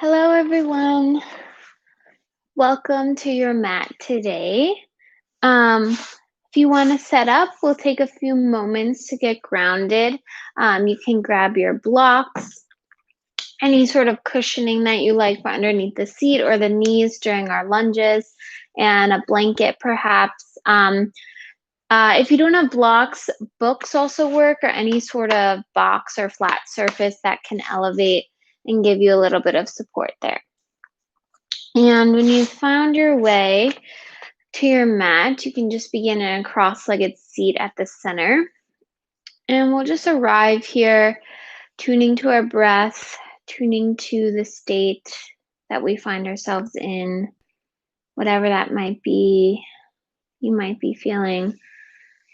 Hello, everyone. Welcome to your mat today. If you want to set up, we'll take a few moments to get grounded. You can grab your blocks, any sort of cushioning that you like for underneath the seat or the knees during our lunges, and a blanket perhaps. If you don't have blocks, books also work, or any sort of box or flat surface that can elevate and give you a little bit of support there. And when you've found your way to your mat, you can just begin in a cross-legged seat at the center. And we'll just arrive here, tuning to our breath, tuning to the state that we find ourselves in, whatever that might be. You might be feeling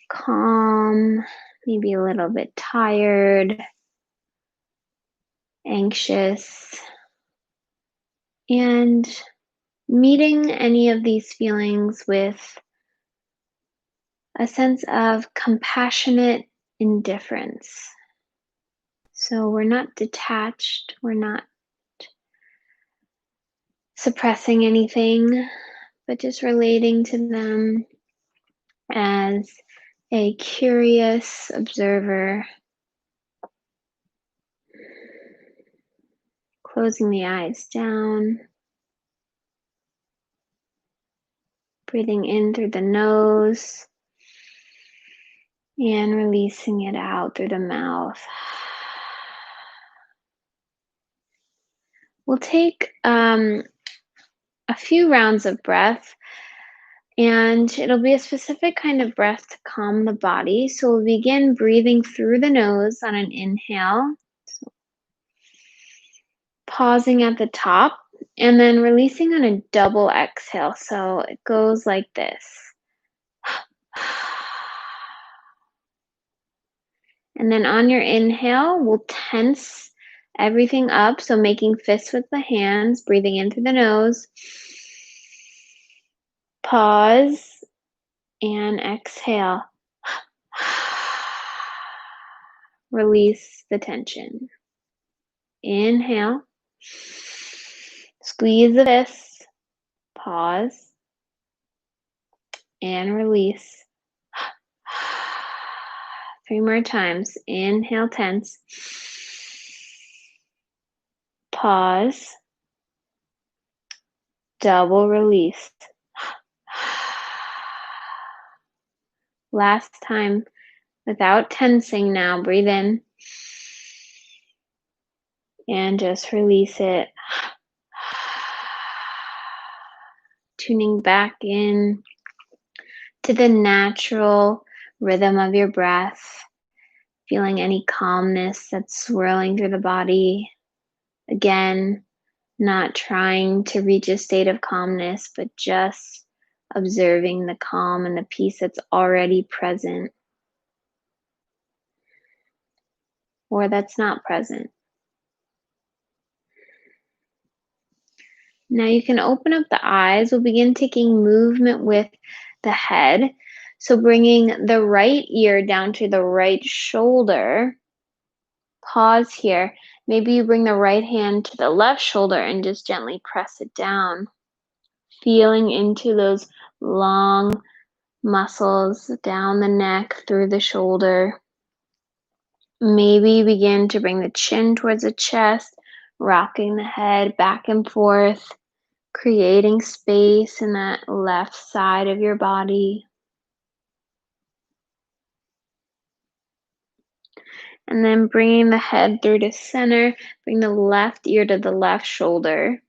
calm, maybe a little bit tired, anxious, and meeting any of these feelings with a sense of compassionate indifference. So we're not detached, we're not suppressing anything, but just relating to them as a curious observer, closing the eyes down, breathing in through the nose, and releasing it out through the mouth. We'll take a few rounds of breath, and it'll be a specific kind of breath to calm the body. So we'll begin breathing through the nose on an inhale, so pausing at the top, and then releasing on a double exhale. So it goes like this. And then on your inhale, we'll tense everything up. So making fists with the hands, breathing in through the nose. Pause and exhale. Release the tension. Inhale. Squeeze the fists. Pause. And release. 3 more times. Inhale, tense. Pause. Double release. Last time, without tensing now, breathe in. And just release it. Tuning back in to the natural rhythm of your breath. Feeling any calmness that's swirling through the body. Again, not trying to reach a state of calmness, but just observing the calm and the peace that's already present or that's not present. Now you can open up the eyes. We'll begin taking movement with the head. So bringing the right ear down to the right shoulder. Pause here. Maybe you bring the right hand to the left shoulder and just gently press it down. Feeling into those long muscles down the neck, through the shoulder. Maybe begin to bring the chin towards the chest, rocking the head back and forth, creating space in that left side of your body. And then bringing the head through to center, bring the left ear to the left shoulder.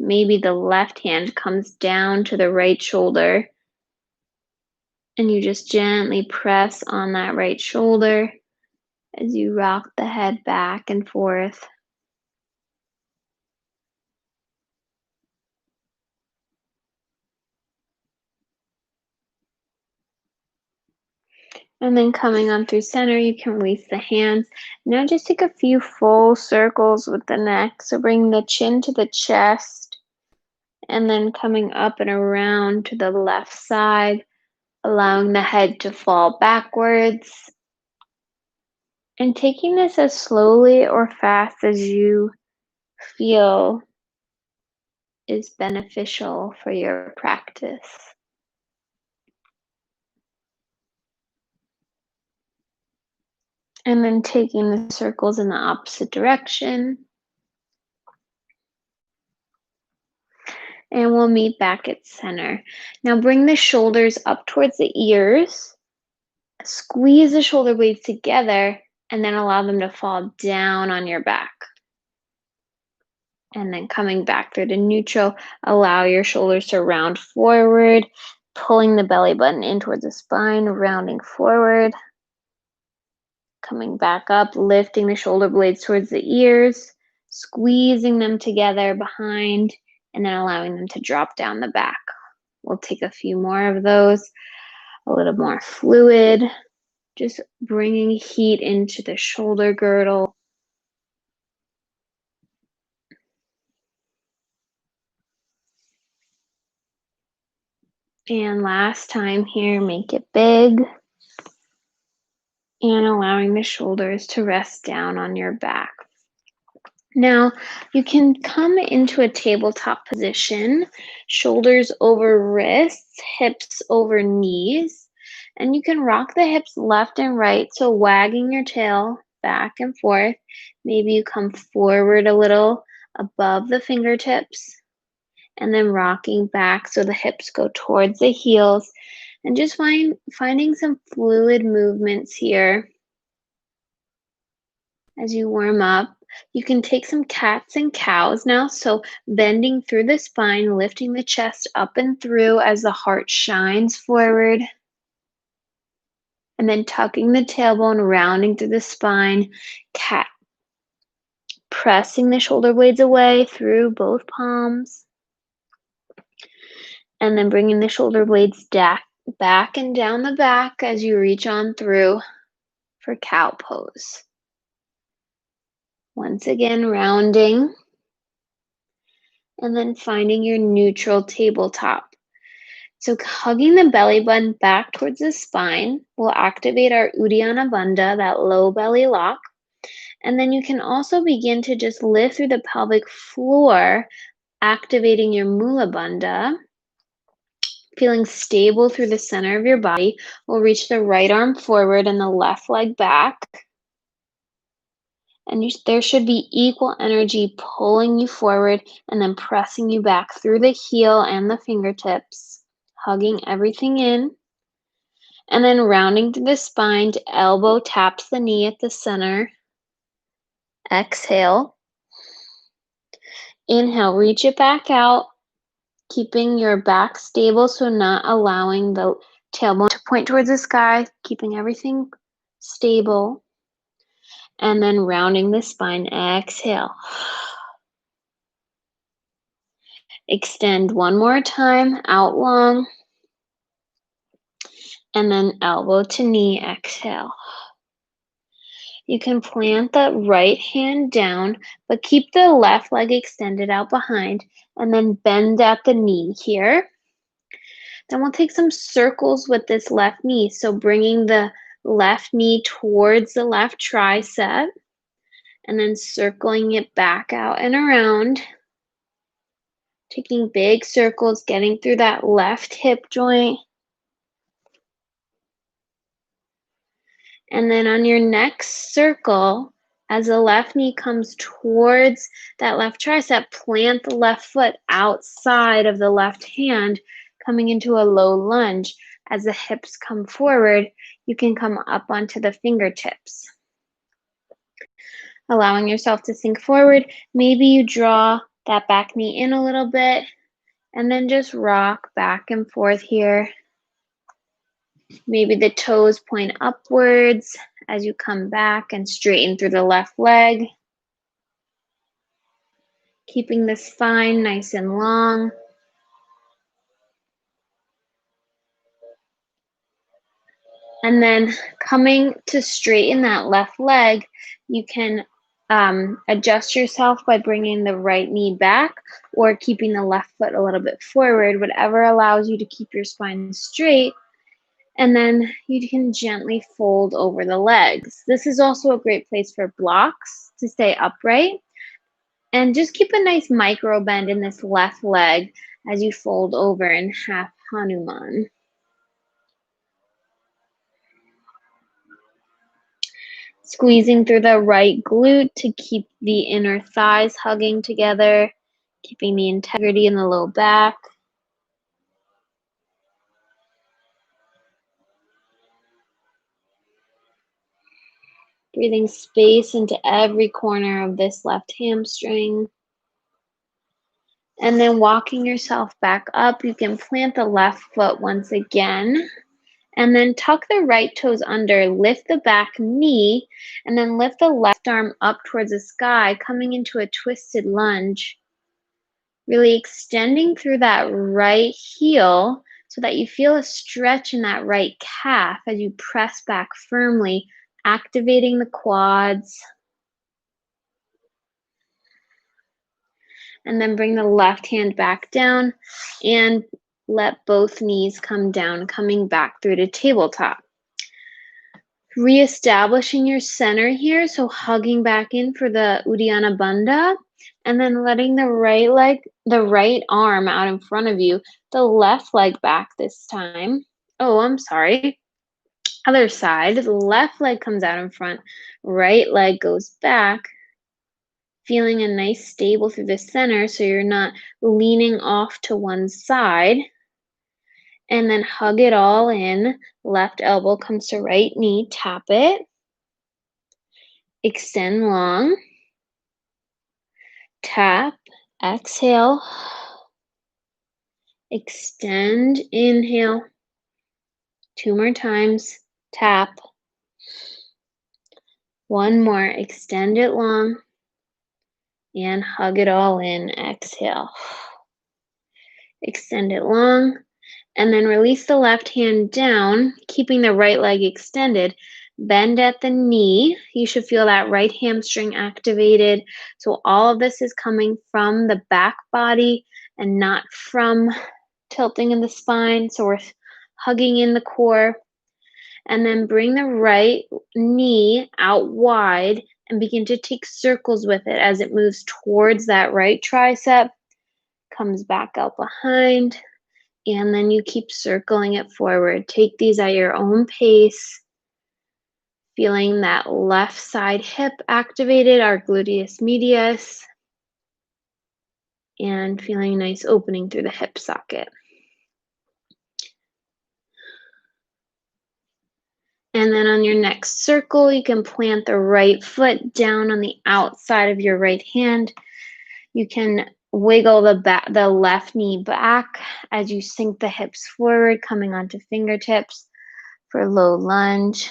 Maybe the left hand comes down to the right shoulder, and you just gently press on that right shoulder as you rock the head back and forth. And then coming on through center, you can release the hands. Now just take a few full circles with the neck. So bring the chin to the chest, and then coming up and around to the left side, allowing the head to fall backwards. And taking this as slowly or fast as you feel is beneficial for your practice. And then taking the circles in the opposite direction. And we'll meet back at center. Now bring the shoulders up towards the ears. Squeeze the shoulder blades together and then allow them to fall down on your back. And then coming back through to neutral, allow your shoulders to round forward, pulling the belly button in towards the spine, rounding forward. Coming back up, lifting the shoulder blades towards the ears, squeezing them together behind, and then allowing them to drop down the back. We'll take a few more of those, a little more fluid, just bringing heat into the shoulder girdle. And last time here, make it big. And allowing the shoulders to rest down on your back. Now, you can come into a tabletop position, shoulders over wrists, hips over knees, and you can rock the hips left and right, so wagging your tail back and forth. Maybe you come forward a little above the fingertips, and then rocking back so the hips go towards the heels, and just finding some fluid movements here as you warm up. You can take some cats and cows now, so bending through the spine, lifting the chest up and through as the heart shines forward. And then tucking the tailbone, rounding through the spine, cat. Pressing the shoulder blades away through both palms. And then bringing the shoulder blades back and down the back as you reach on through for cow pose. Once again, rounding. And then finding your neutral tabletop. So hugging the belly button back towards the spine will activate our Uddiyana Bandha, that low belly lock. And then you can also begin to just lift through the pelvic floor, activating your Mula Bandha. Feeling stable through the center of your body. We'll reach the right arm forward and the left leg back. And there should be equal energy pulling you forward and then pressing you back through the heel and the fingertips, hugging everything in. And then rounding through the spine to elbow taps the knee at the center. Exhale. Inhale, reach it back out, keeping your back stable, so not allowing the tailbone to point towards the sky, keeping everything stable. And then rounding the spine, exhale. Extend one more time, out long. And then elbow to knee, exhale. You can plant the right hand down, but keep the left leg extended out behind, and then bend at the knee here. Then we'll take some circles with this left knee, so bringing the left knee towards the left tricep, and then circling it back out and around. Taking big circles, getting through that left hip joint. And then on your next circle, as the left knee comes towards that left tricep, plant the left foot outside of the left hand, coming into a low lunge. As the hips come forward, you can come up onto the fingertips. Allowing yourself to sink forward. Maybe you draw that back knee in a little bit, and then just rock back and forth here. Maybe the toes point upwards as you come back and straighten through the left leg. Keeping the spine nice and long. And then coming to straighten that left leg, you can adjust yourself by bringing the right knee back or keeping the left foot a little bit forward, whatever allows you to keep your spine straight. And then you can gently fold over the legs. This is also a great place for blocks to stay upright. And just keep a nice micro bend in this left leg as you fold over in half Hanuman. Squeezing through the right glute to keep the inner thighs hugging together, keeping the integrity in the low back. Breathing space into every corner of this left hamstring. And then walking yourself back up, you can plant the left foot once again. And then tuck the right toes under, lift the back knee, and then lift the left arm up towards the sky, coming into a twisted lunge. Really extending through that right heel so that you feel a stretch in that right calf as you press back firmly, activating the quads. And then bring the left hand back down and let both knees come down, coming back through to tabletop. Reestablishing your center here, so hugging back in for the Uddiyana Bandha, and then letting the right leg, the right arm out in front of you, the left leg back this time. Oh, I'm sorry. Other side, the left leg comes out in front, right leg goes back, feeling a nice stable through the center so you're not leaning off to one side. And then hug it all in. Left elbow comes to right knee, tap it. Extend long. Tap, exhale. Extend, inhale. 2 more times. Tap. 1 more, extend it long. And hug it all in, exhale. Extend it long. And then release the left hand down, keeping the right leg extended. Bend at the knee. You should feel that right hamstring activated. So all of this is coming from the back body and not from tilting in the spine. So we're hugging in the core. And then bring the right knee out wide and begin to take circles with it as it moves towards that right tricep. Comes back out behind. And then you keep circling it forward. Take these at your own pace. Feeling that left side hip activated, our gluteus medius. And feeling a nice opening through the hip socket. And then on your next circle, you can plant the right foot down on the outside of your right hand. You can wiggle the left knee back as you sink the hips forward, coming onto fingertips for low lunge.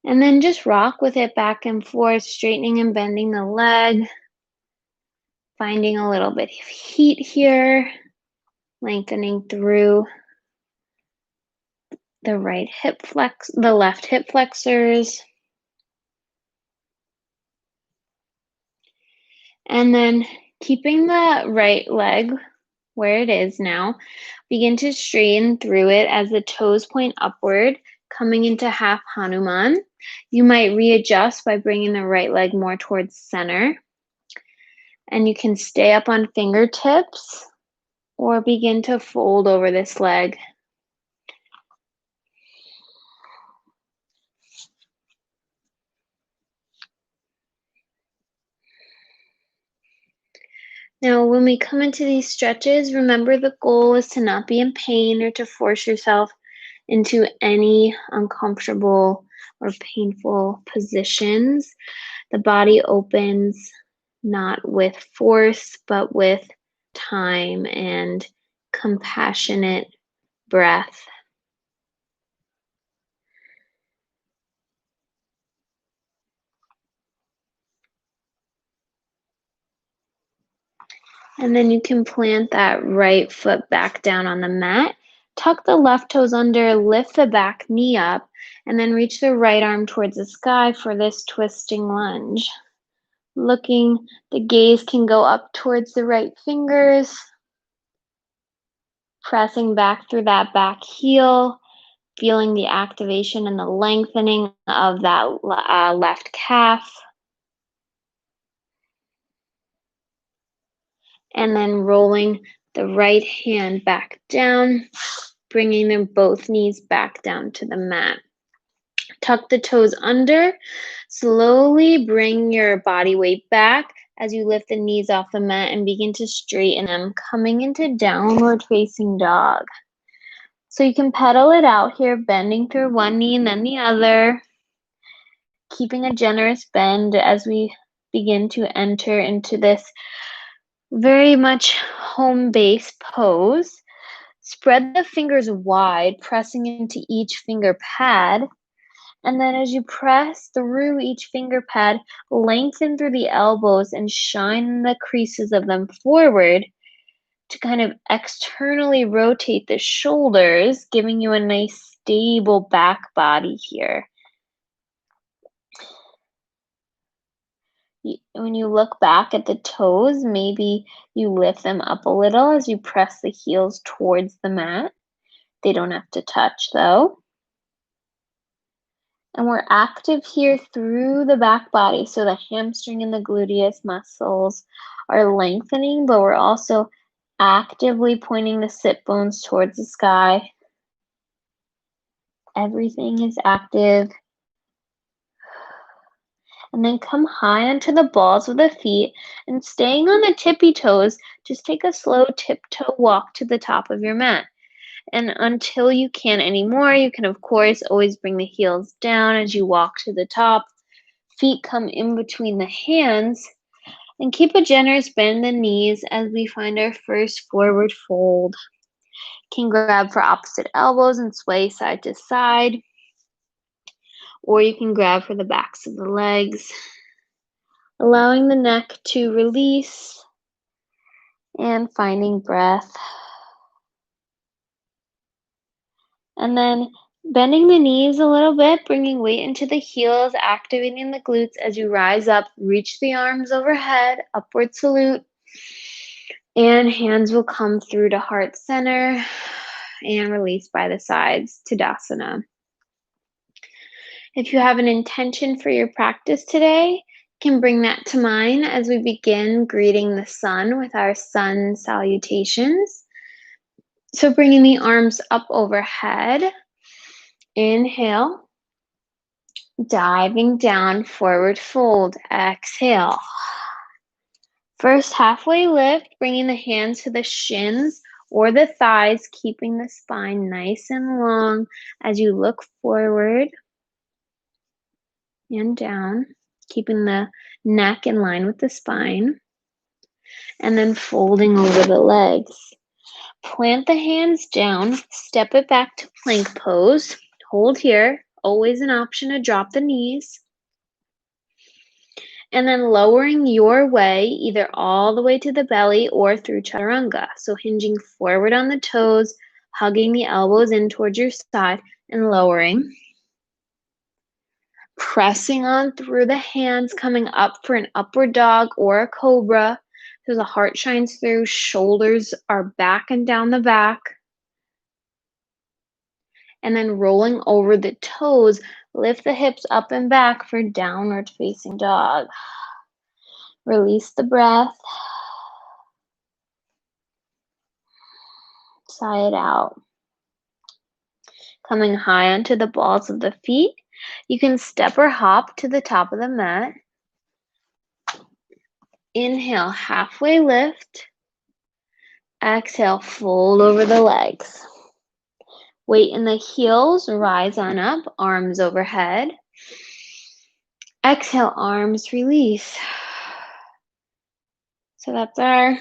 And then just rock with it back and forth, straightening and bending the leg. Finding a little bit of heat here, lengthening through the left hip flexors. And then keeping the right leg where it is now, begin to straighten through it as the toes point upward, coming into half Hanuman. You might readjust by bringing the right leg more towards center. And you can stay up on fingertips or begin to fold over this leg. Now, when we come into these stretches, remember the goal is to not be in pain or to force yourself into any uncomfortable or painful positions. The body opens not with force, but with time and compassionate breath. And then you can plant that right foot back down on the mat. Tuck the left toes under, lift the back knee up, and then reach the right arm towards the sky for this twisting lunge. Looking, the gaze can go up towards the right fingers, pressing back through that back heel, feeling the activation and the lengthening of that left calf. And then rolling the right hand back down, bringing them both knees back down to the mat. Tuck the toes under. Slowly bring your body weight back as you lift the knees off the mat and begin to straighten them, coming into downward facing dog. So you can pedal it out here, bending through one knee and then the other, keeping a generous bend as we begin to enter into this very much home base pose. Spread the fingers wide, pressing into each finger pad. And then as you press through each finger pad, lengthen through the elbows and shine the creases of them forward to kind of externally rotate the shoulders, giving you a nice stable back body here. When you look back at the toes, maybe you lift them up a little as you press the heels towards the mat. They don't have to touch though. And we're active here through the back body. So the hamstring and the gluteus muscles are lengthening, but we're also actively pointing the sit bones towards the sky. Everything is active. And then come high onto the balls of the feet and staying on the tippy toes, just take a slow tiptoe walk to the top of your mat. And until you can't anymore, you can of course always bring the heels down as you walk to the top. Feet come in between the hands and keep a generous bend in the knees as we find our first forward fold. Can grab for opposite elbows and sway side to side, or you can grab for the backs of the legs, allowing the neck to release and finding breath. And then bending the knees a little bit, bringing weight into the heels, activating the glutes as you rise up, reach the arms overhead, upward salute, and hands will come through to heart center and release by the sides, Tadasana. If you have an intention for your practice today, you can bring that to mind as we begin greeting the sun with our sun salutations. So bringing the arms up overhead, inhale, diving down, forward fold, exhale. First halfway lift, bringing the hands to the shins or the thighs, keeping the spine nice and long as you look forward and down, keeping the neck in line with the spine, and then folding over the legs. Plant the hands down, step it back to plank pose. Hold here, always an option to drop the knees. And then lowering your way, either all the way to the belly or through chaturanga. So hinging forward on the toes, hugging the elbows in towards your side and lowering. Pressing on through the hands, coming up for an upward dog or a cobra. So the heart shines through, shoulders are back and down the back. And then rolling over the toes, lift the hips up and back for downward facing dog. Release the breath. Sigh it out. Coming high onto the balls of the feet. You can step or hop to the top of the mat. Inhale, halfway lift. Exhale, fold over the legs. Weight in the heels, rise on up, arms overhead. Exhale, arms release. So that's our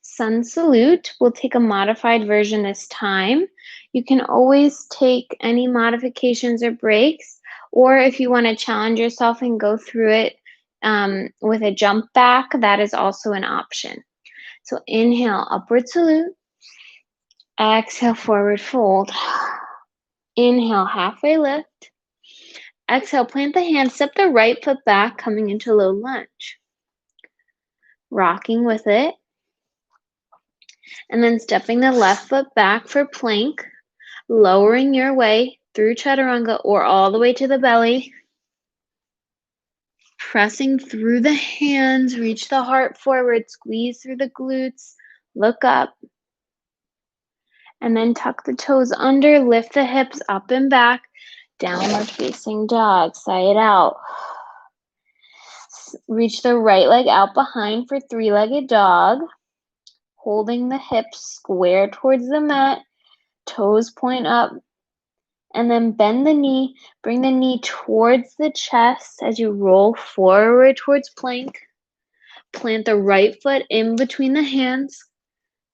sun salute. We'll take a modified version this time. You can always take any modifications or breaks, or if you want to challenge yourself and go through it with a jump back, that is also an option. So inhale, upward salute. Exhale, forward fold. Inhale, halfway lift. Exhale, plant the hands, step the right foot back, coming into low lunge. Rocking with it. And then stepping the left foot back for plank, lowering your way through chaturanga or all the way to the belly. Pressing through the hands, reach the heart forward, squeeze through the glutes, look up, and then tuck the toes under, lift the hips up and back, downward facing dog, sigh it out. Reach the right leg out behind for three-legged dog, holding the hips square towards the mat, toes point up, and then bend the knee, bring the knee towards the chest as you roll forward towards plank. Plant the right foot in between the hands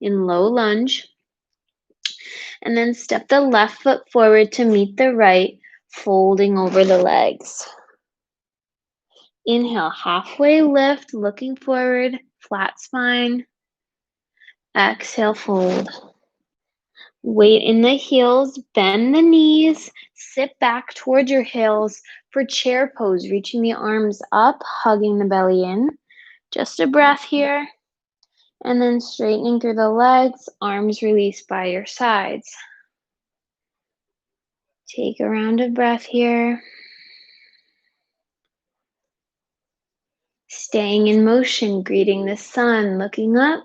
in low lunge, and then step the left foot forward to meet the right, folding over the legs. Inhale, halfway lift, looking forward, flat spine. Exhale, fold. Weight in the heels, bend the knees, sit back towards your heels for chair pose, reaching the arms up, hugging the belly in. Just a breath here. And then straightening through the legs, arms released by your sides. Take a round of breath here. Staying in motion, greeting the sun, looking up.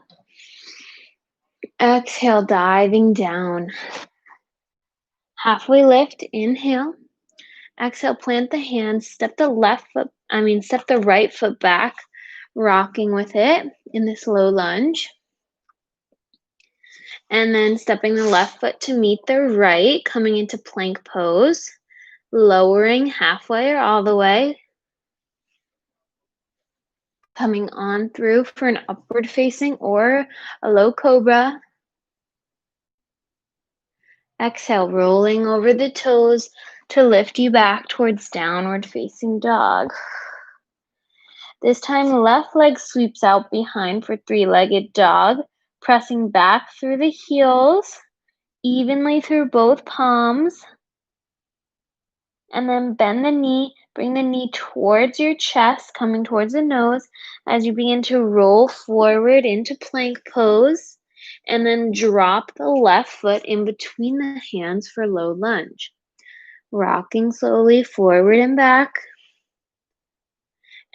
Exhale, diving down. Halfway lift, inhale. Exhale, plant the hands, step the right foot back, rocking with it in this low lunge. And then stepping the left foot to meet the right, coming into plank pose, lowering halfway or all the way. Coming on through for an upward facing or a low cobra. Exhale, rolling over the toes to lift you back towards downward facing dog. This time, left leg sweeps out behind for three-legged dog, pressing back through the heels, evenly through both palms. And then bend the knee, bring the knee towards your chest, coming towards the nose as you begin to roll forward into plank pose. And then drop the left foot in between the hands for low lunge. Rocking slowly forward and back.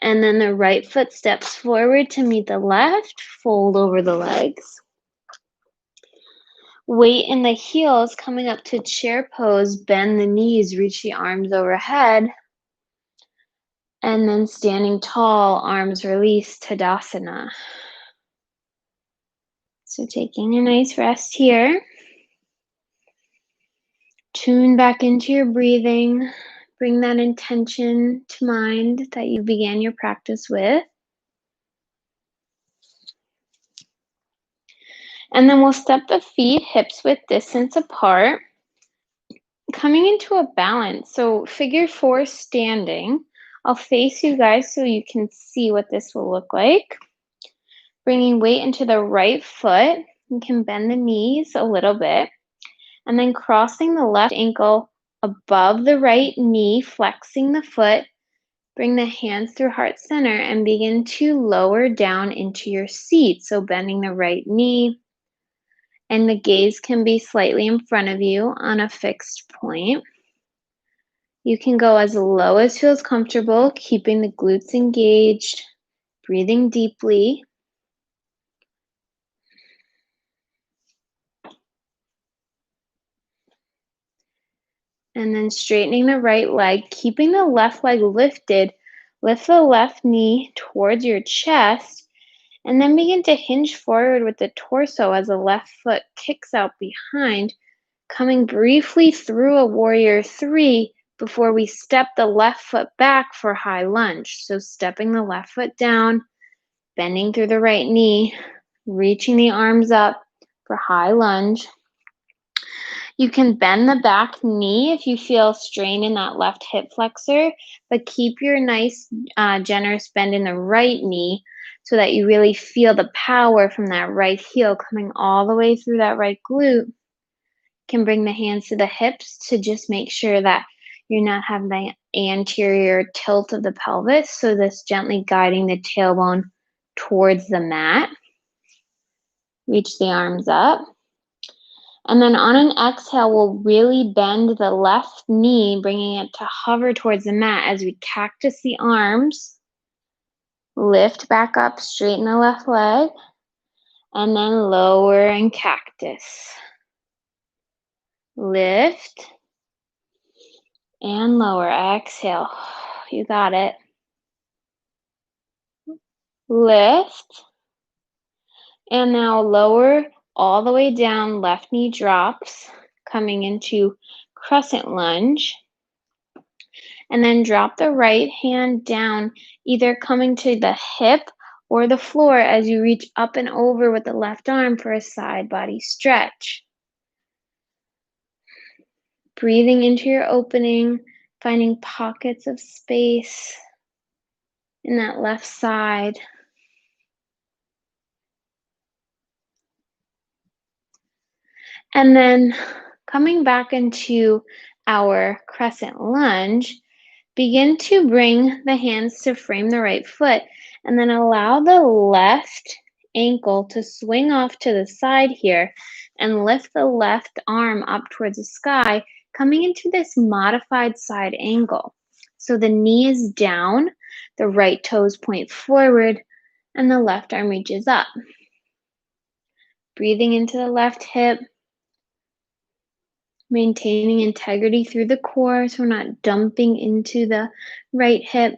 And then the right foot steps forward to meet the left, fold over the legs. Weight in the heels, coming up to chair pose, bend the knees, reach the arms overhead. And then standing tall, arms released, Tadasana. So taking a nice rest here. Tune back into your breathing. Bring that intention to mind that you began your practice with. And then we'll step the feet hips width distance apart, coming into a balance. So figure four standing. I'll face you guys so you can see what this will look like. Bringing weight into the right foot. You can bend the knees a little bit. And then crossing the left ankle above the right knee, flexing the foot. Bring the hands through heart center and begin to lower down into your seat. So bending the right knee. And the gaze can be slightly in front of you on a fixed point. You can go as low as feels comfortable, keeping the glutes engaged, breathing deeply. And then straightening the right leg, keeping the left leg lifted. Lift the left knee towards your chest, and then begin to hinge forward with the torso as the left foot kicks out behind, coming briefly through a warrior three before we step the left foot back for high lunge. So stepping the left foot down, bending through the right knee, reaching the arms up for high lunge. You can bend the back knee if you feel strain in that left hip flexor, but keep your nice generous bend in the right knee so that you really feel the power from that right heel coming all the way through that right glute. You can bring the hands to the hips to just make sure that you're not having the anterior tilt of the pelvis, so this gently guiding the tailbone towards the mat. Reach the arms up. And then on an exhale, we'll really bend the left knee, bringing it to hover towards the mat as we cactus the arms. Lift back up, straighten the left leg, and then lower and cactus. Lift and lower. Exhale. You got it. Lift. And now lower all the way down. Left knee drops, coming into crescent lunge. And then drop the right hand down, either coming to the hip or the floor as you reach up and over with the left arm for a side body stretch. Breathing into your opening, finding pockets of space in that left side. And then coming back into our crescent lunge, begin to bring the hands to frame the right foot, and then allow the left ankle to swing off to the side here and lift the left arm up towards the sky, coming into this modified side angle. So the knee is down, the right toes point forward, and the left arm reaches up. Breathing into the left hip, maintaining integrity through the core so we're not dumping into the right hip.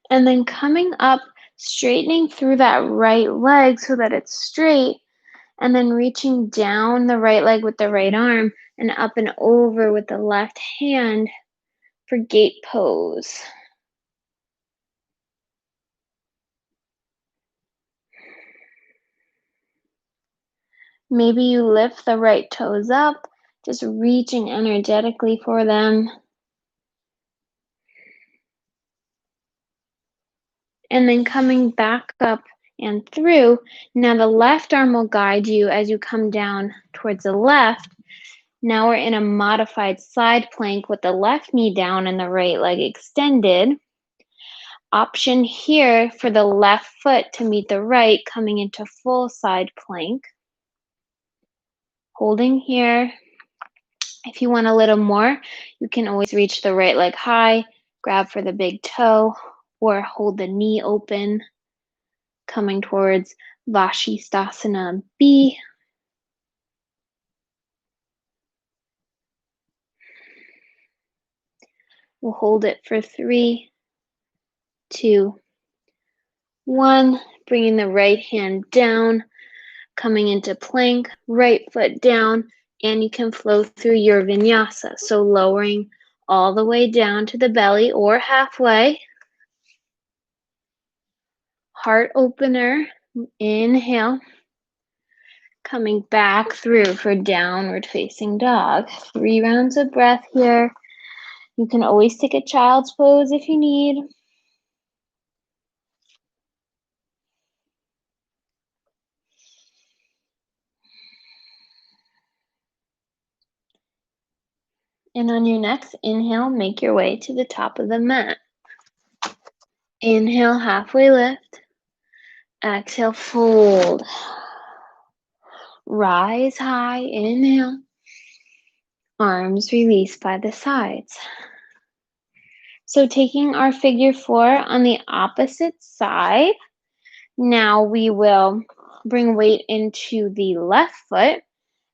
And then coming up, straightening through that right leg so that it's straight, and then reaching down the right leg with the right arm and up and over with the left hand for gate pose. Maybe you lift the right toes up, just reaching energetically for them. And then coming back up and through. Now the left arm will guide you as you come down towards the left. Now we're in a modified side plank with the left knee down and the right leg extended. Option here for the left foot to meet the right, coming into full side plank. Holding here. If you want a little more, you can always reach the right leg high, grab for the big toe, or hold the knee open, coming towards Vashisthasana B. We'll hold it for 3, 2, 1. Bringing the right hand down, coming into plank, right foot down, and you can flow through your vinyasa. So lowering all the way down to the belly or halfway. Heart opener, inhale. Coming back through for downward facing dog. 3 rounds of breath here. You can always take a child's pose if you need. And on your next inhale, make your way to the top of the mat. Inhale, halfway lift. Exhale, fold. Rise high, inhale. Arms release by the sides. So taking our figure 4 on the opposite side, now we will bring weight into the left foot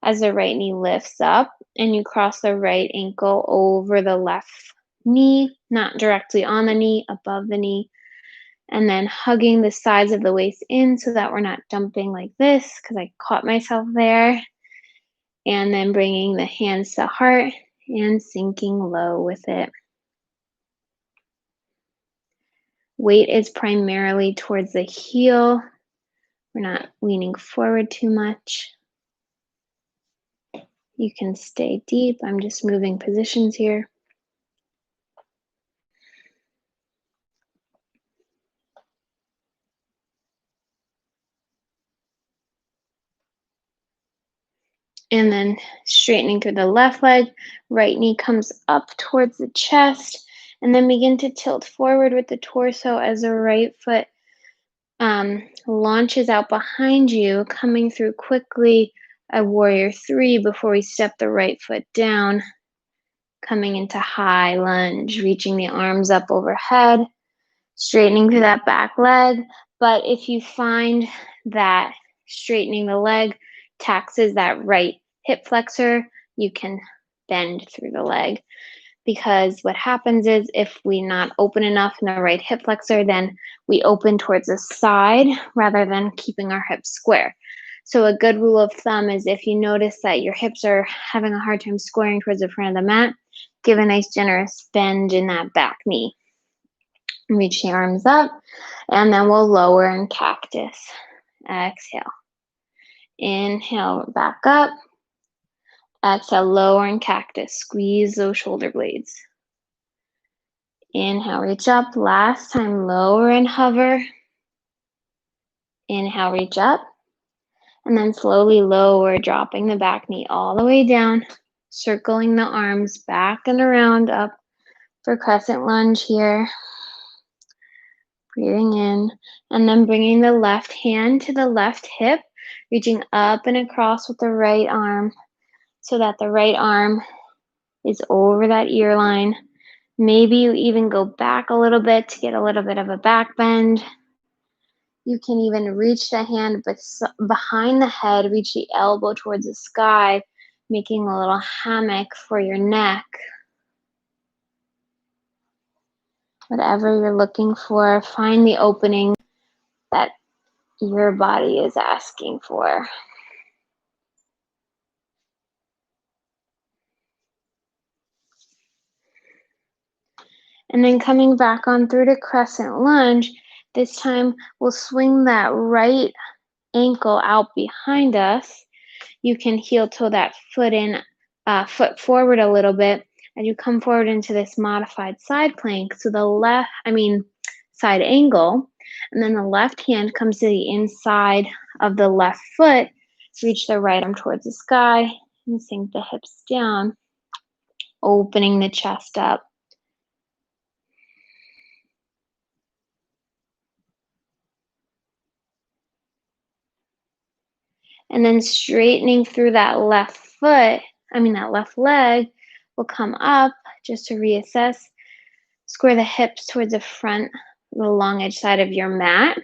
as the right knee lifts up, and you cross the right ankle over the left knee, not directly on the knee, above the knee, and then hugging the sides of the waist in so that we're not dumping like this, because I caught myself there. And then bringing the hands to heart and sinking low with it. Weight is primarily towards the heel. We're not leaning forward too much. You can stay deep. I'm just moving positions here. And then straightening through the left leg, right knee comes up towards the chest, and then begin to tilt forward with the torso as the right foot launches out behind you, coming through quickly a warrior 3 before we step the right foot down, coming into high lunge, reaching the arms up overhead, straightening through that back leg. But if you find that straightening the leg taxes that right hip flexor, you can bend through the leg. Because what happens is if we not open enough in the right hip flexor, then we open towards the side rather than keeping our hips square. So a good rule of thumb is if you notice that your hips are having a hard time squaring towards the front of the mat, give a nice generous bend in that back knee. Reach the arms up, and then we'll lower in cactus. Exhale. Inhale, back up. Exhale, lower in cactus. Squeeze those shoulder blades. Inhale, reach up. Last time, lower and hover. Inhale, reach up. And then slowly lower, dropping the back knee all the way down, circling the arms back and around up for crescent lunge here. Breathing in, and then bringing the left hand to the left hip, reaching up and across with the right arm so that the right arm is over that ear line. Maybe you even go back a little bit to get a little bit of a back bend. You can even reach the hand behind the head, reach the elbow towards the sky, making a little hammock for your neck. Whatever you're looking for, find the opening that your body is asking for. And then coming back on through to crescent lunge, this time we'll swing that right ankle out behind us. You can heel toe that foot forward a little bit as you come forward into this modified side plank. So side angle, and then the left hand comes to the inside of the left foot. Reach the right arm towards the sky and sink the hips down, opening the chest up. And then straightening through that left leg, will come up just to reassess. Square the hips towards the front, the long edge side of your mat.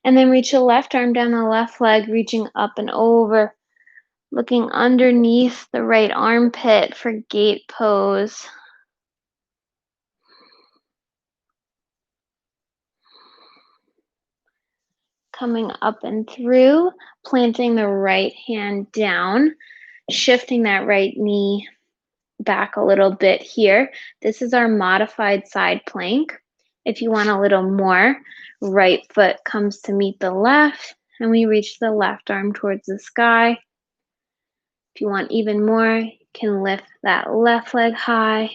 And then reach the left arm down the left leg, reaching up and over, looking underneath the right armpit for gate pose. Coming up and through, planting the right hand down, shifting that right knee back a little bit here. This is our modified side plank. If you want a little more, right foot comes to meet the left, and we reach the left arm towards the sky. If you want even more, you can lift that left leg high.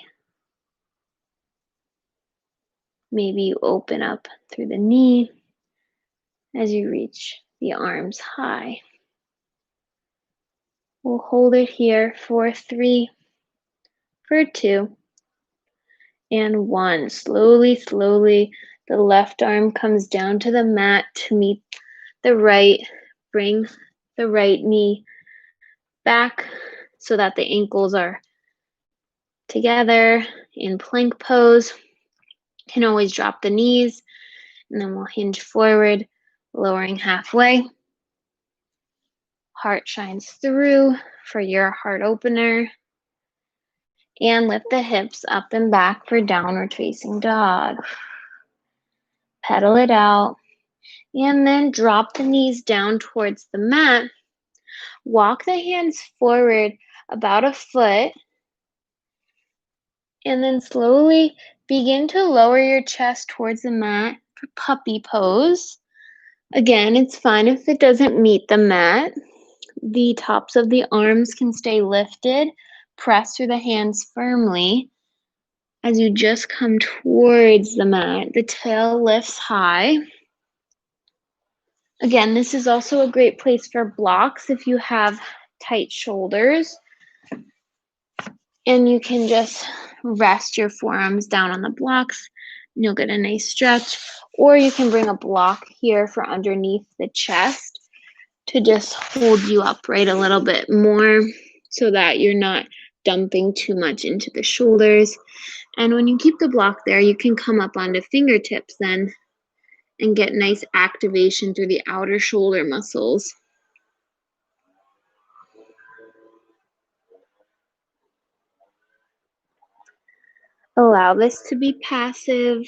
Maybe you open up through the knee as you reach the arms high. We'll hold it here for 3, for 2, and 1. Slowly, slowly, the left arm comes down to the mat to meet the right. Bring the right knee back so that the ankles are together in plank pose. You can always drop the knees, and then we'll hinge forward, lowering halfway. Heart shines through for your heart opener. And lift the hips up and back for downward facing dog. Pedal it out. And then drop the knees down towards the mat. Walk the hands forward about a foot. And then slowly begin to lower your chest towards the mat for puppy pose. Again, it's fine if it doesn't meet the mat. The tops of the arms can stay lifted. Press through the hands firmly. As you just come towards the mat, the tail lifts high. Again, this is also a great place for blocks if you have tight shoulders. And you can just rest your forearms down on the blocks, and you'll get a nice stretch. Or you can bring a block here for underneath the chest. to just hold you upright a little bit more so that you're not dumping too much into the shoulders. And when you keep the block there, you can come up onto fingertips then and get nice activation through the outer shoulder muscles. Allow this to be passive.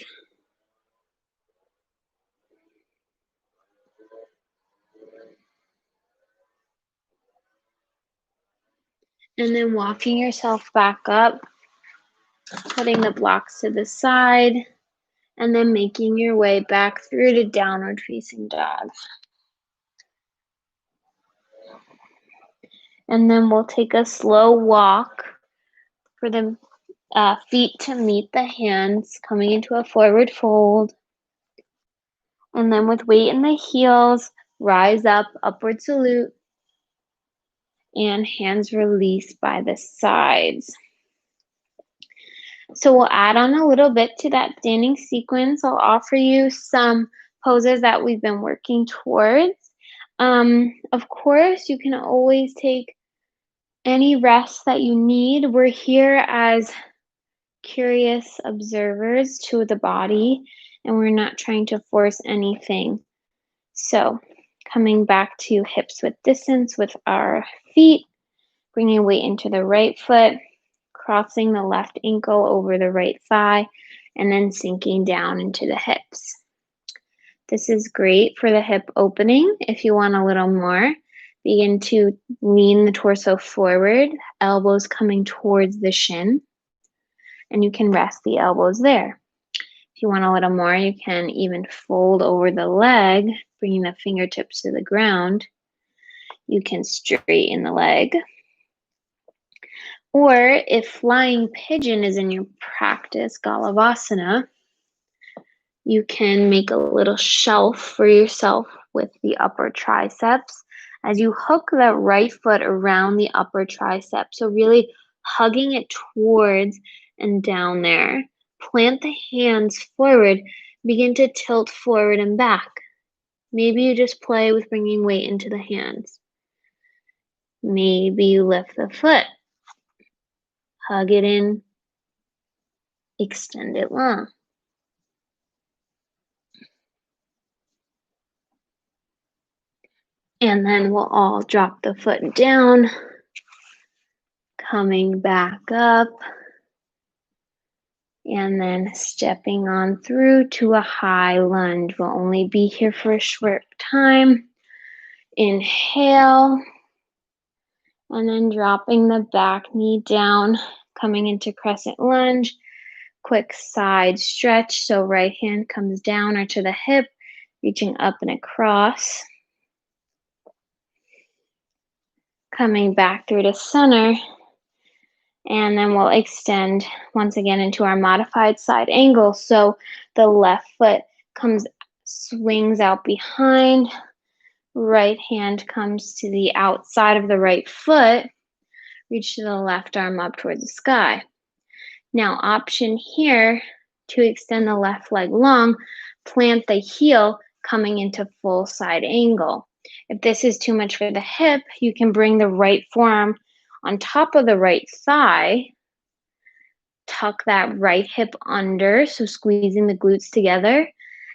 And then walking yourself back up, putting the blocks to the side, and then making your way back through to downward facing dog. And then we'll take a slow walk for the feet to meet the hands, coming into a forward fold. And then with weight in the heels, rise up, upward salute, and hands release by the sides. So we'll add on a little bit to that standing sequence. I'll offer you some poses that we've been working towards. Of course, you can always take any rest that you need. We're here as curious observers to the body, and we're not trying to force anything. So coming back to hips width distance with our feet, bringing weight into the right foot, crossing the left ankle over the right thigh, and then sinking down into the hips. This is great for the hip opening. If you want a little more, begin to lean the torso forward, elbows coming towards the shin, and you can rest the elbows there. If you want a little more, you can even fold over the leg, bringing the fingertips to the ground. You can straighten the leg. Or if flying pigeon is in your practice, Galavasana, you can make a little shelf for yourself with the upper triceps as you hook the right foot around the upper tricep. So really hugging it towards and down there. Plant the hands forward. Begin to tilt forward and back. Maybe you just play with bringing weight into the hands. Maybe you lift the foot. Hug it in. Extend it long. And then we'll all drop the foot down, coming back up, and then stepping on through to a high lunge. We'll only be here for a short time. Inhale, and then dropping the back knee down, coming into crescent lunge. Quick side stretch, so right hand comes down or to the hip, reaching up and across. Coming back through to center, and then we'll extend once again into our modified side angle. So the left foot swings out behind, right hand comes to the outside of the right foot, reach to the left arm up towards the sky. Now option here to extend the left leg long, plant the heel coming into full side angle. If this is too much for the hip, you can bring the right forearm on top of the right thigh, tuck that right hip under, so squeezing the glutes together,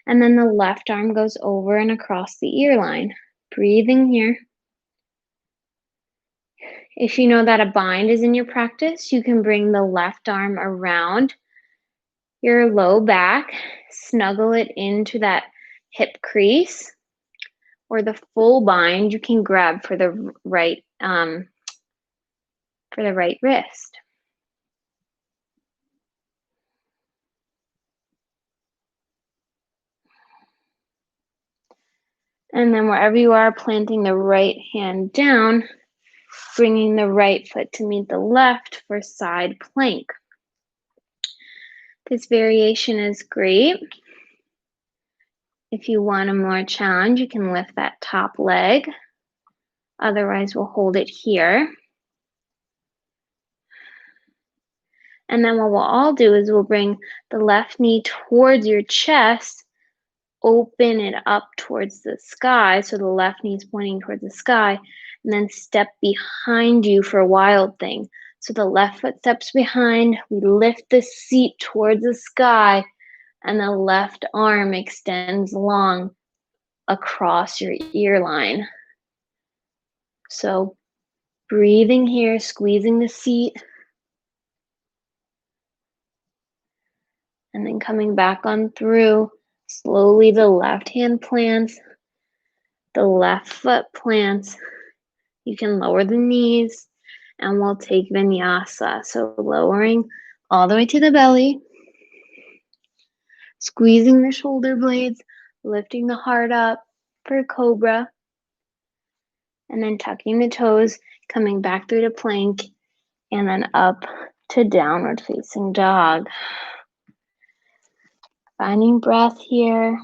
and then the left arm goes over and across the ear line. Breathing here. If you know that a bind is in your practice, you can bring the left arm around your low back, snuggle it into that hip crease, or the full bind you can grab for the right wrist. And then wherever you are, planting the right hand down, bringing the right foot to meet the left for side plank. This variation is great. If you want a more challenge, you can lift that top leg. Otherwise, we'll hold it here. And then what we'll all do is we'll bring the left knee towards your chest, open it up towards the sky, so the left knee is pointing towards the sky, and then step behind you for a wild thing. So the left foot steps behind, we lift the seat towards the sky, and the left arm extends long across your ear line. So breathing here, squeezing the seat, and then coming back on through. Slowly the left hand plants, the left foot plants. You can lower the knees, and we'll take Vinyasa. So lowering all the way to the belly, squeezing the shoulder blades, lifting the heart up for Cobra, and then tucking the toes, coming back through to plank, and then up to downward facing dog. Finding breath here.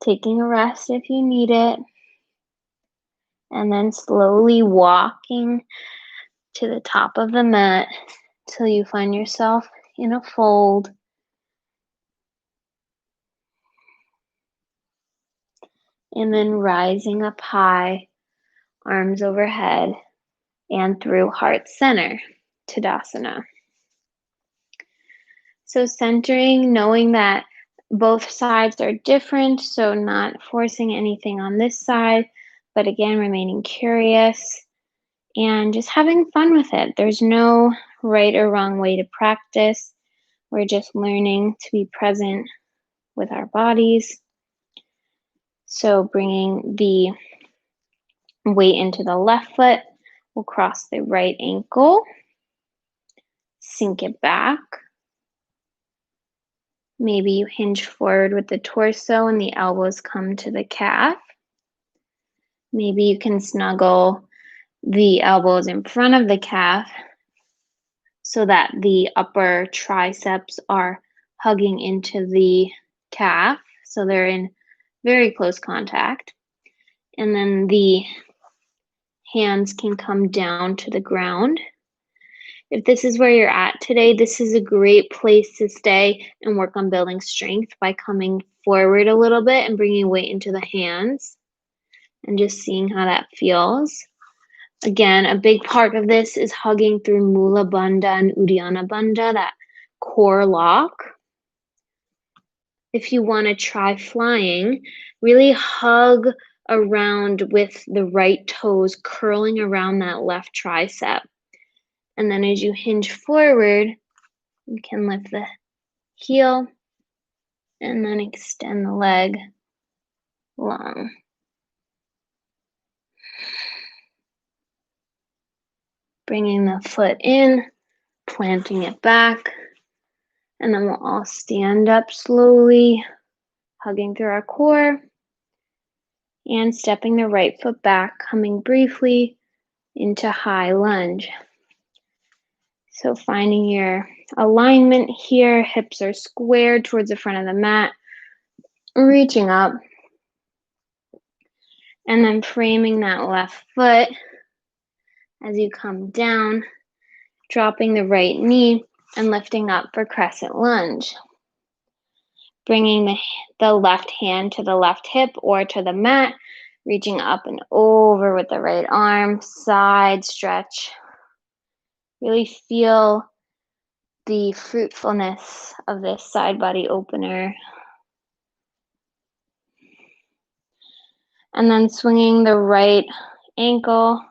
Taking a rest if you need it. And then slowly walking to the top of the mat till you find yourself in a fold. And then rising up high, arms overhead and through heart center, Tadasana. So centering, knowing that both sides are different, so not forcing anything on this side, but again, remaining curious and just having fun with it. There's no right or wrong way to practice. We're just learning to be present with our bodies. So bringing the weight into the left foot, we'll cross the right ankle, sink it back. Maybe you hinge forward with the torso and the elbows come to the calf. Maybe you can snuggle the elbows in front of the calf so that the upper triceps are hugging into the calf, so they're in very close contact. And then the hands can come down to the ground. If this is where you're at today, this is a great place to stay and work on building strength by coming forward a little bit and bringing weight into the hands and just seeing how that feels. Again, a big part of this is hugging through Mula Bandha and Uddiyana Bandha, that core lock. If you want to try flying, really hug around with the right toes curling around that left tricep. And then as you hinge forward, you can lift the heel and then extend the leg long. Bringing the foot in, planting it back, and then we'll all stand up slowly, hugging through our core, and stepping the right foot back, coming briefly into high lunge. So finding your alignment here, hips are squared towards the front of the mat, reaching up, and then framing that left foot as you come down, dropping the right knee and lifting up for crescent lunge. Bringing the left hand to the left hip or to the mat, reaching up and over with the right arm, side stretch. Really feel the fruitfulness of this side body opener. And then swinging the right ankle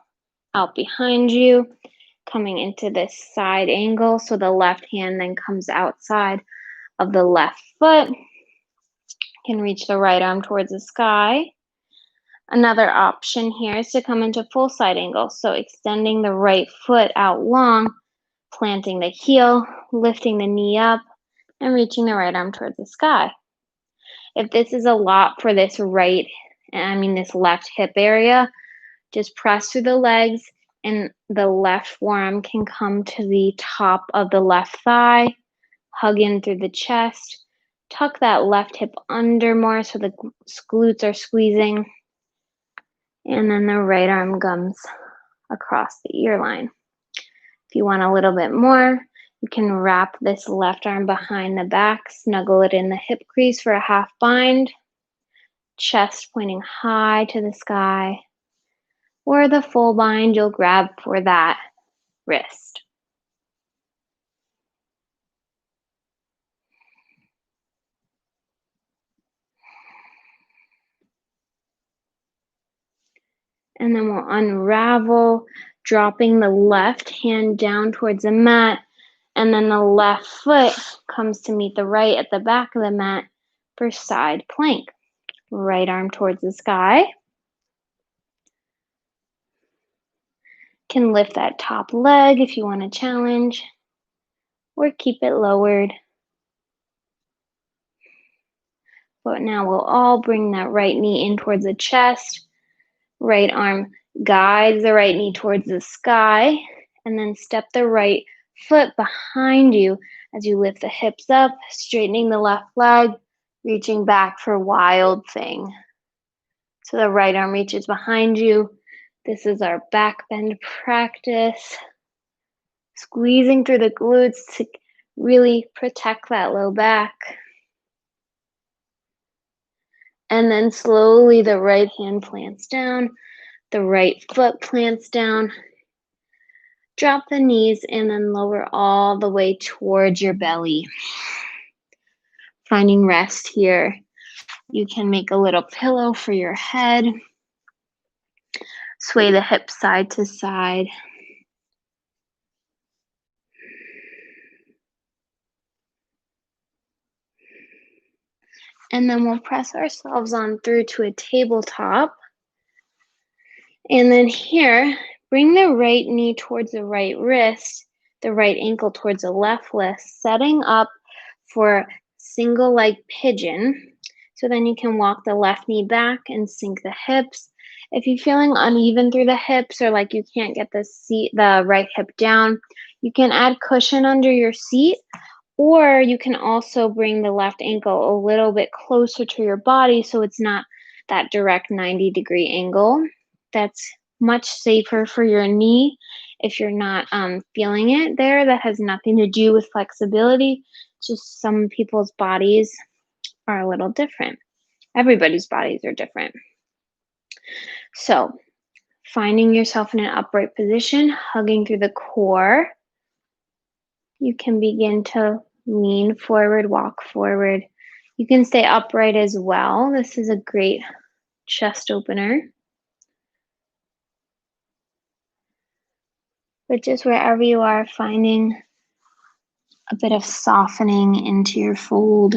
out behind you, coming into this side angle. So the left hand then comes outside of the left foot. You can reach the right arm towards the sky. Another option here is to come into full side angle. So extending the right foot out long, planting the heel, lifting the knee up, and reaching the right arm towards the sky. If this is a lot for this this left hip area, just press through the legs and the left forearm can come to the top of the left thigh, hug in through the chest, tuck that left hip under more so the glutes are squeezing, and then the right arm comes across the ear line. If you want a little bit more, You can wrap this left arm behind the back, snuggle it in the hip crease for a half bind, chest pointing high to the sky, or the full bind you'll grab for that wrist. And then we'll unravel, dropping the left hand down towards the mat, and then the left foot comes to meet the right at the back of the mat for side plank. Right arm towards the sky. Can lift that top leg if you want to challenge, or keep it lowered. But now we'll all bring that right knee in towards the chest. Right arm guides the right knee towards the sky, and then step the right foot behind you as you lift the hips up, straightening the left leg, reaching back for wild thing. So the right arm reaches behind you. This is our back bend practice. Squeezing through the glutes to really protect that low back. And then slowly the right hand plants down, the right foot plants down. Drop the knees and then lower all the way towards your belly. Finding rest here. You can make a little pillow for your head. Sway the hips side to side. And then we'll press ourselves on through to a tabletop. And then here, bring the right knee towards the right wrist, the right ankle towards the left wrist, setting up for single leg pigeon. So then you can walk the left knee back and sink the hips. If you're feeling uneven through the hips or like you can't get the right hip down, you can add cushion under your seat, or you can also bring the left ankle a little bit closer to your body so it's not that direct 90-degree angle. That's much safer for your knee if you're not feeling it there. That has nothing to do with flexibility. Just some people's bodies are a little different. Everybody's bodies are different. So finding yourself in an upright position, hugging through the core. You can begin to lean forward, walk forward. You can stay upright as well. This is a great chest opener. But just wherever you are, finding a bit of softening into your fold.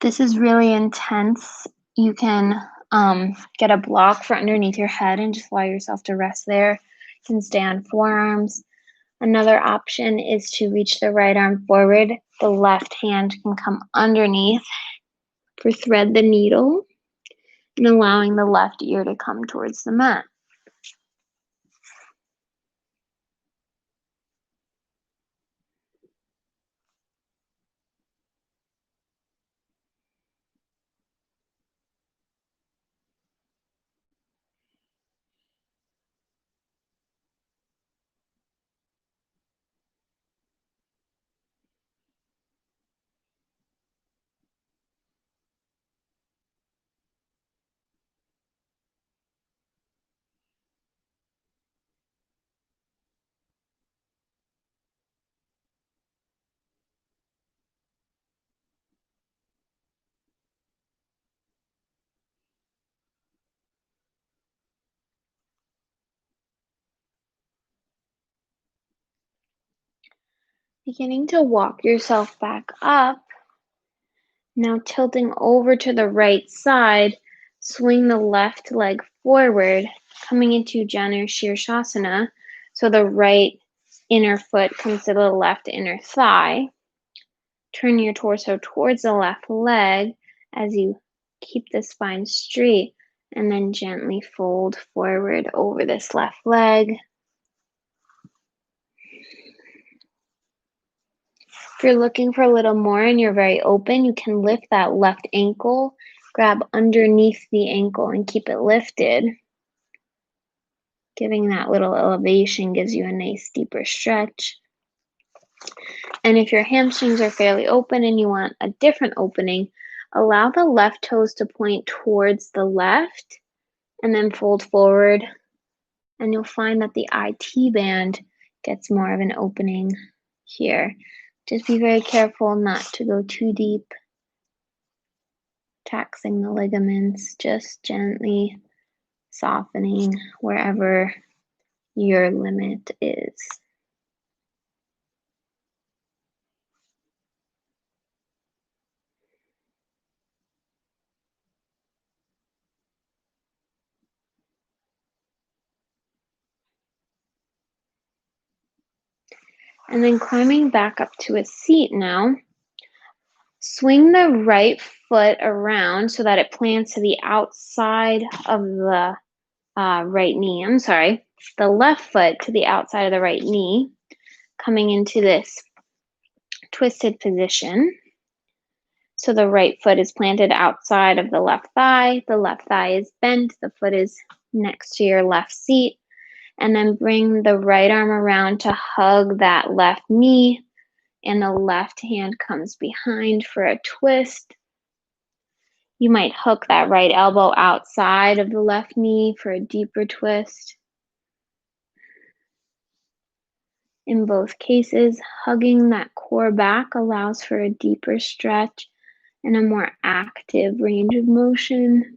This is really intense. You can get a block for underneath your head and just allow yourself to rest there. You can stay on forearms. Another option is to reach the right arm forward. The left hand can come underneath for thread the needle and allowing the left ear to come towards the mat. Beginning to walk yourself back up. Now tilting over to the right side, swing the left leg forward, coming into Janu Shirshasana. So the right inner foot comes to the left inner thigh. Turn your torso towards the left leg as you keep the spine straight, and then gently fold forward over this left leg. If you're looking for a little more and you're very open, you can lift that left ankle, grab underneath the ankle and keep it lifted. Giving that little elevation gives you a nice deeper stretch. And if your hamstrings are fairly open and you want a different opening, allow the left toes to point towards the left and then fold forward. And you'll find that the IT band gets more of an opening here. Just be very careful not to go too deep, taxing the ligaments, just gently softening wherever your limit is. And then climbing back up to a seat now, swing the right foot around so that it plants to the outside of the right knee. I'm sorry, the left foot to the outside of the right knee, coming into this twisted position. So the right foot is planted outside of the left thigh is bent, the foot is next to your left seat, and then bring the right arm around to hug that left knee, and the left hand comes behind for a twist. You might hook that right elbow outside of the left knee for a deeper twist. In both cases, hugging that core back allows for a deeper stretch and a more active range of motion.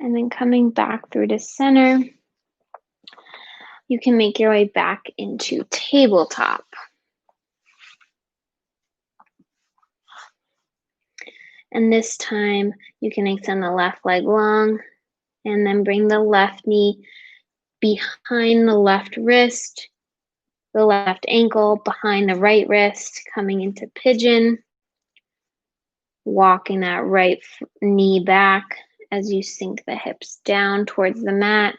And then coming back through to center, you can make your way back into tabletop. And this time you can extend the left leg long and then bring the left knee behind the left wrist, the left ankle behind the right wrist, coming into pigeon, walking that right knee back as you sink the hips down towards the mat.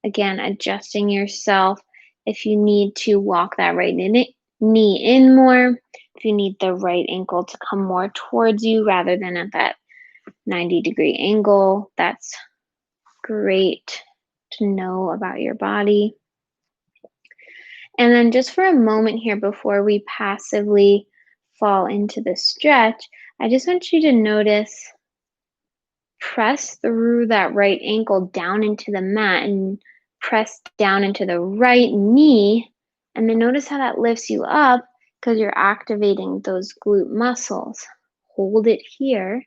Again, adjusting yourself if you need to walk that right knee in more, if you need the right ankle to come more towards you rather than at that 90-degree angle. That's great to know about your body. And then just for a moment here before we passively fall into the stretch, I just want you to notice, press through that right ankle down into the mat and press down into the right knee. And then notice how that lifts you up because you're activating those glute muscles. Hold it here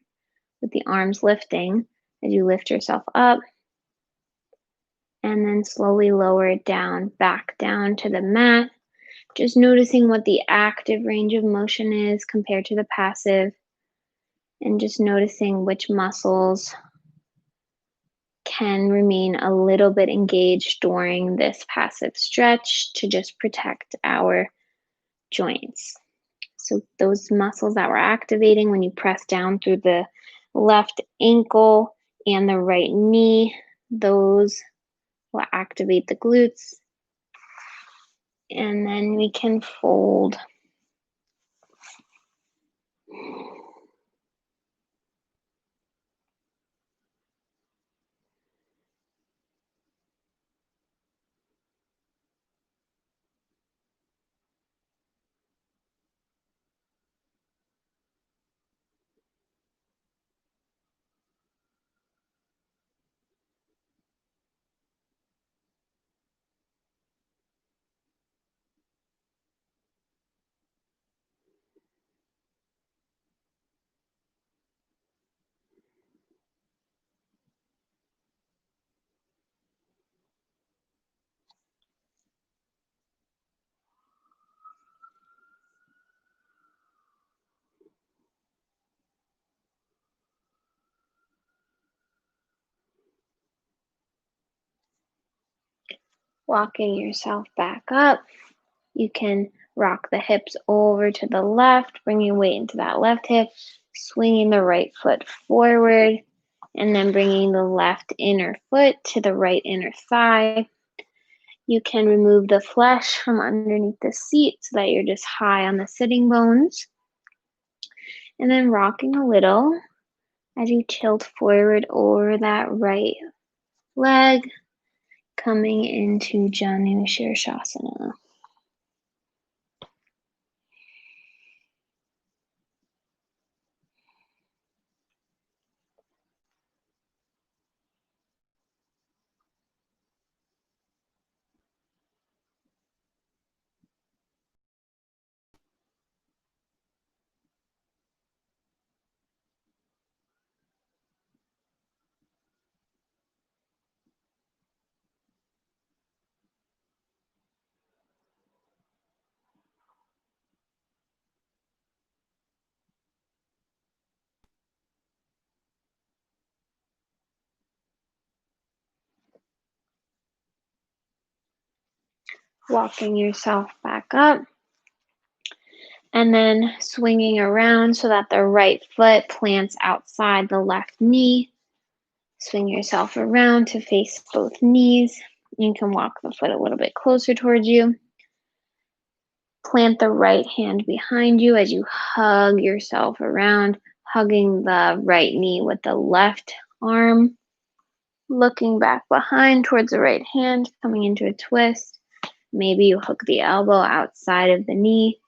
with the arms lifting as you lift yourself up. And then slowly lower it down, back down to the mat. Just noticing what the active range of motion is compared to the passive. And just noticing which muscles can remain a little bit engaged during this passive stretch to just protect our joints. So those muscles that we're activating when you press down through the left ankle and the right knee, those will activate the glutes. And then we can fold. Walking yourself back up. You can Rock the hips over to the left, bringing weight into that left hip, swinging the right foot forward, and then bringing the left inner foot to the right inner thigh. You can remove the flesh from underneath the seat so that you're just high on the sitting bones. And then rocking a little as you tilt forward over that right leg, coming into Janu Shirshasana. Walking yourself back up. And then swinging around so that the right foot plants outside the left knee. Swing yourself around to face both knees. You can walk the foot a little bit closer towards you. Plant the right hand behind you as you hug yourself around, hugging the right knee with the left arm. Looking back behind towards the right hand, coming into a twist. Maybe you hook the elbow outside of the knee.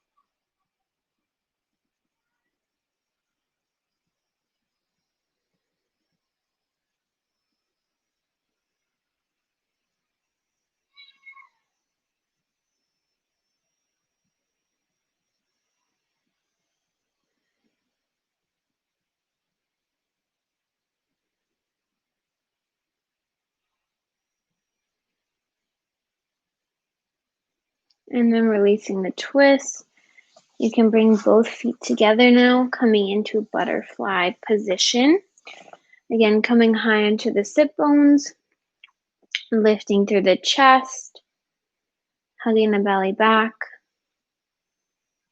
And then releasing the twist. You can bring both feet together now, coming into butterfly position. Again, coming high into the sit bones, lifting through the chest, hugging the belly back,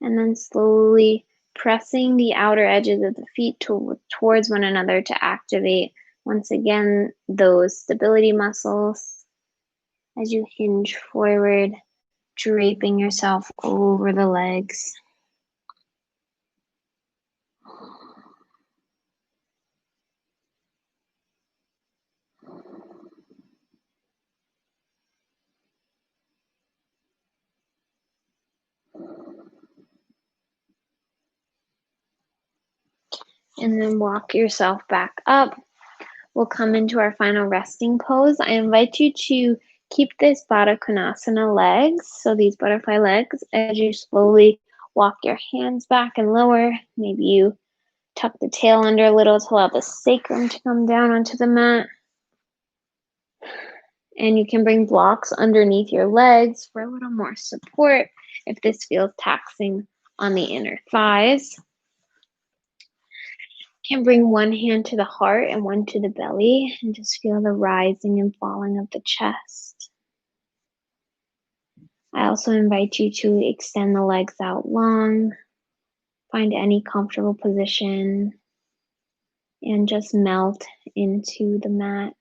and then slowly pressing the outer edges of the feet towards one another to activate, once again, those stability muscles as you hinge forward, draping yourself over the legs. And then walk yourself back up. We'll come into our final resting pose. I invite you to keep this Baddha Konasana legs, so these butterfly legs, as you slowly walk your hands back and lower. Maybe you tuck the tail under a little to allow the sacrum to come down onto the mat. And you can bring blocks underneath your legs for a little more support if this feels taxing on the inner thighs. You can bring one hand to the heart and one to the belly and just feel the rising and falling of the chest. I also invite you to extend the legs out long, find any comfortable position, and just melt into the mat.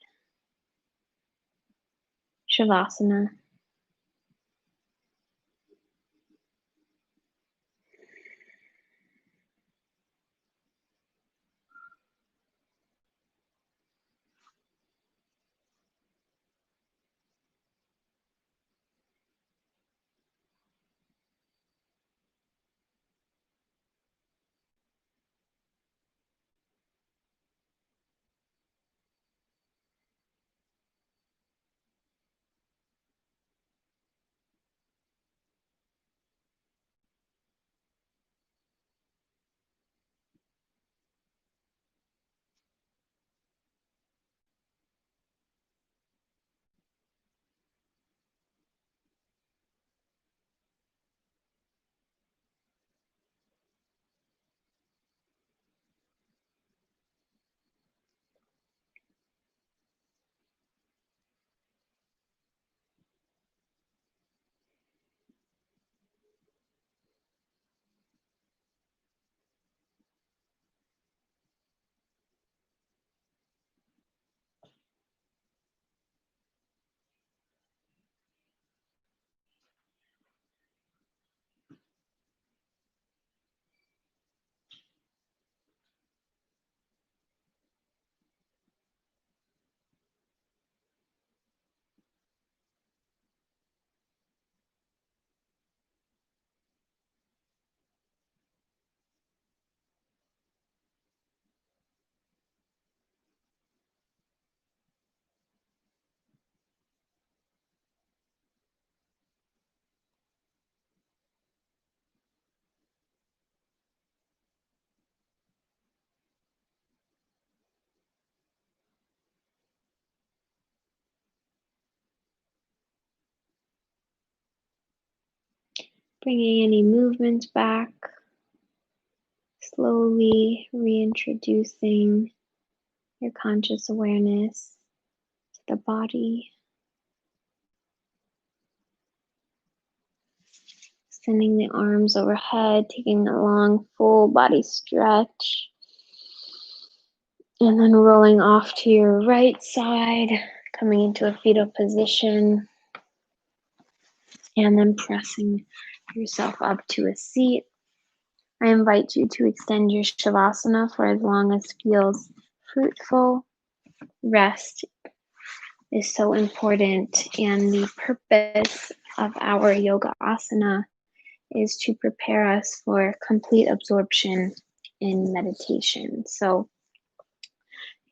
Shavasana. Bringing any movement back, slowly reintroducing your conscious awareness to the body. Extending the arms overhead, taking a long full body stretch. And then rolling off to your right side, coming into a fetal position. And then pressing yourself up to a seat. I invite you to extend your Shavasana for as long as feels fruitful. Rest is so important, and the purpose of our yoga asana is to prepare us for complete absorption in meditation. So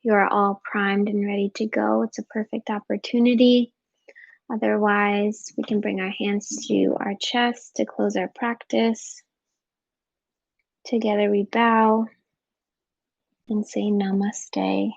you're all primed and ready to go. It's a perfect opportunity. Otherwise, we can bring our hands to our chest to close our practice. Together we bow and say namaste.